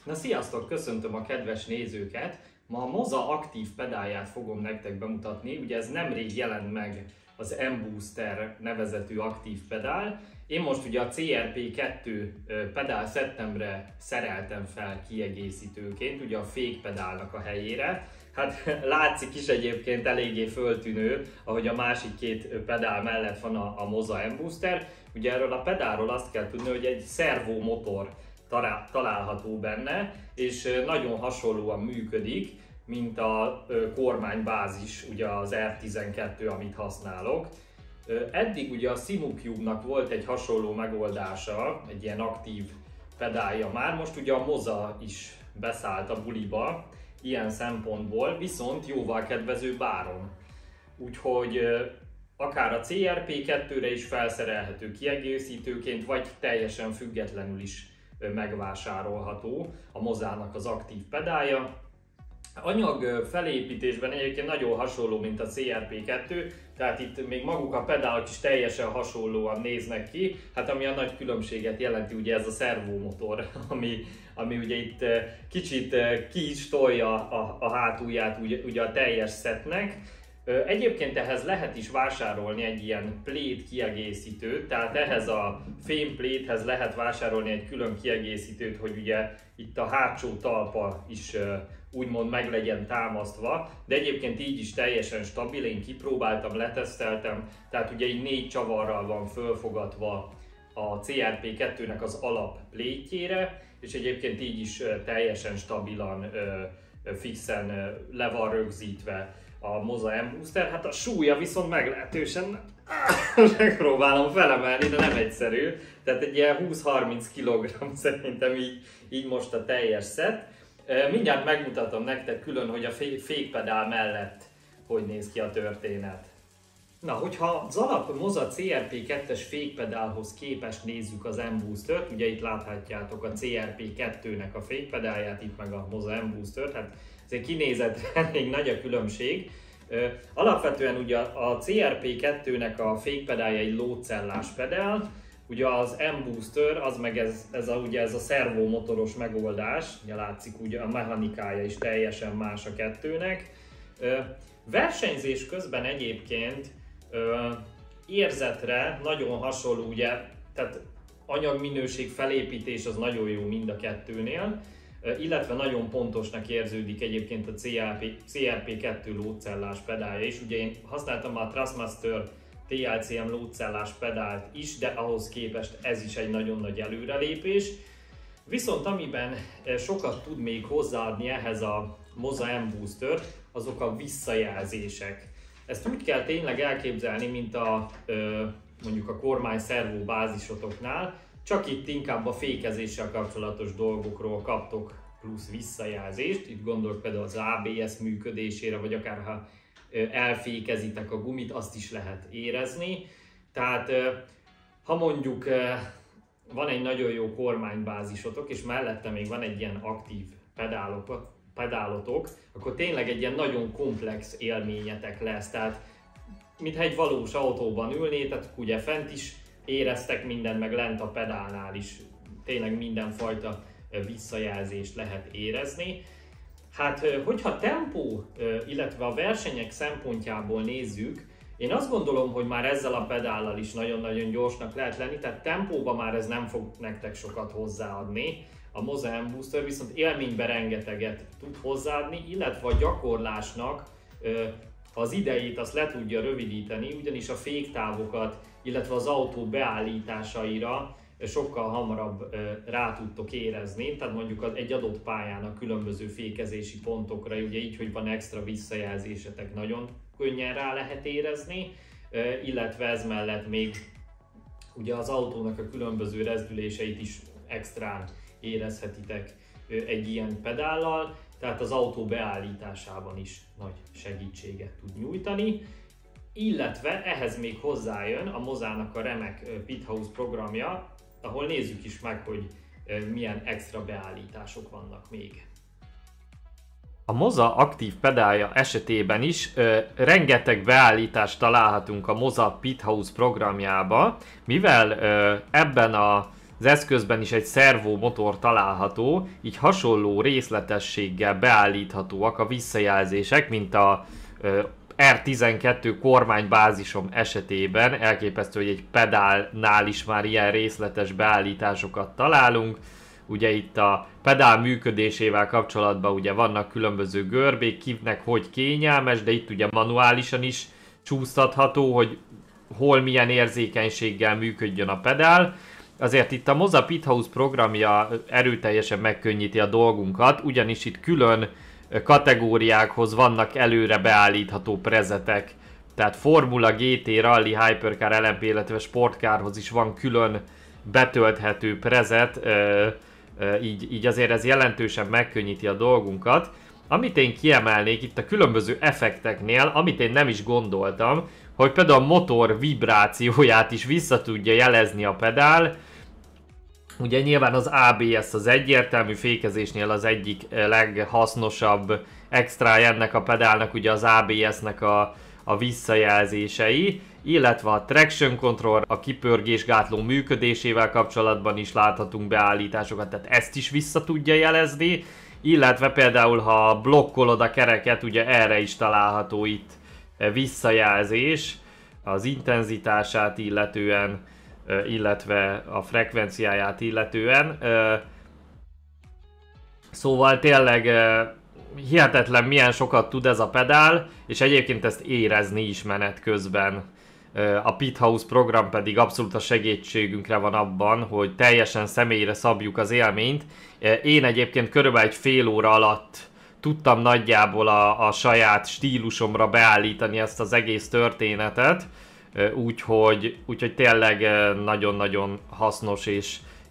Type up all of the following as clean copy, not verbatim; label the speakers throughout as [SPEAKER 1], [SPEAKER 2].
[SPEAKER 1] Na sziasztok, köszöntöm a kedves nézőket! Ma a Moza aktív pedálját fogom nektek bemutatni. Ugye ez nemrég jelent meg az M-Booster nevezetű aktív pedál. Én most ugye a CRP2 pedál szettemre szereltem fel kiegészítőként, ugye a fékpedálnak a helyére. Hát látszik is egyébként eléggé föltűnő, ahogy a másik két pedál mellett van a Moza M-Booster. Ugye erről a pedálról azt kell tudni, hogy egy szervomotor található benne, és nagyon hasonlóan működik, mint a kormánybázis, ugye az R12, amit használok. Eddig ugye a Simucube-nak volt egy hasonló megoldása, egy ilyen aktív pedálja már, most ugye a Moza is beszállt a buliba ilyen szempontból, viszont jóval kedvezőbb áron. Úgyhogy akár a CRP2-re is felszerelhető kiegészítőként, vagy teljesen függetlenül is megvásárolható a Mozának az aktív pedálja. Anyag felépítésben egyébként nagyon hasonló, mint a CRP2, tehát itt még maguk a pedálok is teljesen hasonlóan néznek ki, hát ami a nagy különbséget jelenti, ugye ez a szervomotor, ami ugye itt kicsit ki is tolja a hátulját ugye a teljes szettnek. Egyébként ehhez lehet is vásárolni egy ilyen plate kiegészítőt, tehát ehhez a fémpléthez lehet vásárolni egy külön kiegészítőt, hogy ugye itt a hátsó talpa is úgymond meg legyen támasztva, de egyébként így is teljesen stabil, én kipróbáltam, leteszteltem, tehát ugye így 4 csavarral van fölfogatva a CRP2-nek az alap plétjére, és egyébként így is teljesen stabilan, fixen le van rögzítve a Moza M-Booster. Hát a súlya viszont meglehetősen megpróbálom felemelni, de nem egyszerű. Tehát egy ilyen 20-30 kg szerintem így most a teljes szett. Mindjárt megmutatom nektek külön, hogy a fékpedál mellett hogy néz ki a történet. Na, hogyha az alap Moza CRP2-es fékpedálhoz képest nézzük az M-Boostert, ugye itt láthatjátok a CRP2-nek a fékpedálját, itt meg a Moza M-Boostert, hát azért kinézetre elég nagy a különbség. Alapvetően ugye a CRP2-nek a fékpedálja egy lódcellás pedál, ugye az M-Booster az meg ugye ez a szervomotoros megoldás, ugye látszik, ugye a mechanikája is teljesen más a kettőnek. Versenyzés közben egyébként érzetre nagyon hasonló, ugye, tehát anyagminőség, felépítés az nagyon jó mind a kettőnél, illetve nagyon pontosnak érződik egyébként a CRP2 lódcellás pedálja is. Ugye én használtam a Thrustmaster TLCM lódcellás pedált is, de ahhoz képest ez is egy nagyon nagy előrelépés. Viszont amiben sokat tud még hozzáadni ehhez a Moza M-Booster, azok a visszajelzések. Ezt úgy kell tényleg elképzelni, mint mondjuk a kormány szervó bázisotoknál, csak itt inkább a fékezéssel kapcsolatos dolgokról kaptok plusz visszajelzést. Itt gondolok például az ABS működésére, vagy akár ha elfékezitek a gumit, azt is lehet érezni. Tehát ha mondjuk van egy nagyon jó kormánybázisotok, és mellette még van egy ilyen aktív pedálotok, akkor tényleg egy ilyen nagyon komplex élményetek lesz. Tehát mintha egy valós autóban ülnétek, ugye fent is éreztek mindent, meg lent a pedálnál is tényleg mindenfajta visszajelzést lehet érezni. Hát, hogyha tempó, illetve a versenyek szempontjából nézzük, én azt gondolom, hogy már ezzel a pedállal is nagyon-nagyon gyorsnak lehet lenni, tehát tempóban már ez nem fog nektek sokat hozzáadni. A Moza M-Booster viszont élményben rengeteget tud hozzáadni, illetve a gyakorlásnak az idejét azt le tudja rövidíteni, ugyanis a féktávokat, illetve az autó beállításaira sokkal hamarabb rá tudtok érezni, tehát mondjuk egy adott pályán a különböző fékezési pontokra, ugye így, hogy van extra visszajelzésetek, nagyon könnyen rá lehet érezni, illetve ez mellett még ugye az autónak a különböző rezdüléseit is extrán érezhetitek egy ilyen pedállal, tehát az autó beállításában is nagy segítséget tud nyújtani. Illetve ehhez még hozzájön a Mozának a remek Pithouse programja, ahol nézzük is meg, hogy milyen extra beállítások vannak még. A Moza aktív pedálja esetében is rengeteg beállítást találhatunk a Moza Pithouse programjába, mivel ebben a
[SPEAKER 2] Az eszközben is egy szervomotor található, így hasonló részletességgel beállíthatóak a visszajelzések, mint a R12 kormánybázisom esetében. Elképesztő, hogy egy pedálnál is már ilyen részletes beállításokat találunk. Ugye itt a pedál működésével kapcsolatban ugye vannak különböző görbék, kinek hogy kényelmes, de itt ugye manuálisan is csúsztatható, hogy hol milyen érzékenységgel működjön a pedál. Azért itt a Moza Pithouse programja erőteljesen megkönnyíti a dolgunkat, ugyanis itt külön kategóriákhoz vannak előre beállítható prezetek. Tehát Formula, GT, Rally, Hypercar, LMP, illetve Sportcarhoz is van külön betölthető prezet, így azért ez jelentősen megkönnyíti a dolgunkat. Amit én kiemelnék itt a különböző effekteknél, amit én nem is gondoltam, hogy például a motor vibrációját is vissza tudja jelezni a pedál. Ugye nyilván az ABS az egyértelmű, fékezésnél az egyik leghasznosabb extrája ennek a pedálnak, ugye az ABS-nek a visszajelzései, illetve a traction control, a kipörgésgátló működésével kapcsolatban is láthatunk beállításokat, tehát ezt is vissza tudja jelezni, illetve például ha blokkolod a kereket, ugye erre is található itt visszajelzés, az intenzitását illetően, illetve a frekvenciáját illetően. Szóval tényleg hihetetlen milyen sokat tud ez a pedál, és egyébként ezt érezni is menet közben. A Pithouse program pedig abszolút a segítségünkre van abban, hogy teljesen személyre szabjuk az élményt. Én egyébként körülbelül egy fél óra alatt tudtam nagyjából a saját stílusomra beállítani ezt az egész történetet, úgyhogy tényleg nagyon-nagyon hasznos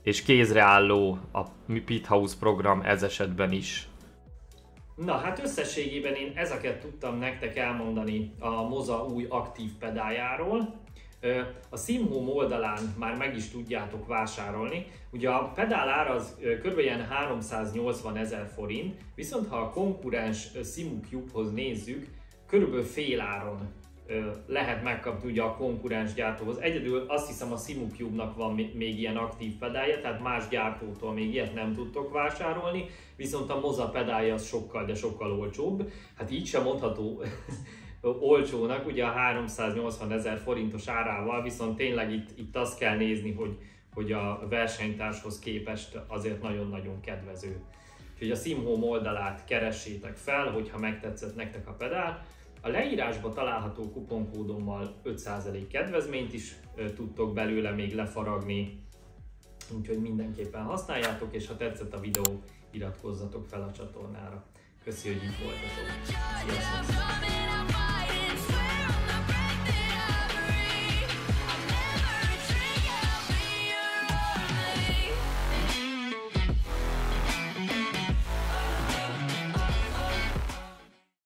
[SPEAKER 2] és kézreálló a Pithouse program ez esetben is.
[SPEAKER 1] Na hát összességében én ezeket tudtam nektek elmondani a Moza új aktív pedáljáról. A SimHome oldalán már meg is tudjátok vásárolni. Ugye a pedál ára az kb. 380 000 forint, viszont ha a konkurens SimuCube-hoz nézzük, körülbelül fél áron lehet megkapni ugye a konkurens gyártóhoz. Egyedül azt hiszem a SimuCube-nak van még ilyen aktív pedálja, tehát más gyártótól még ilyet nem tudtok vásárolni, viszont a Moza pedálja az sokkal, de sokkal olcsóbb. Hát így sem mondható olcsónak, ugye a 380 000 forintos árával, viszont tényleg itt azt kell nézni, hogy a versenytárshoz képest azért nagyon-nagyon kedvező. Úgyhogy a SimHome oldalát keressétek fel, hogyha megtetszett nektek a pedál. A leírásban található kuponkódommal 5% kedvezményt is tudtok belőle még lefaragni, úgyhogy mindenképpen használjátok, és ha tetszett a videó, iratkozzatok fel a csatornára. Köszi, hogy itt voltatok. Sziasztok!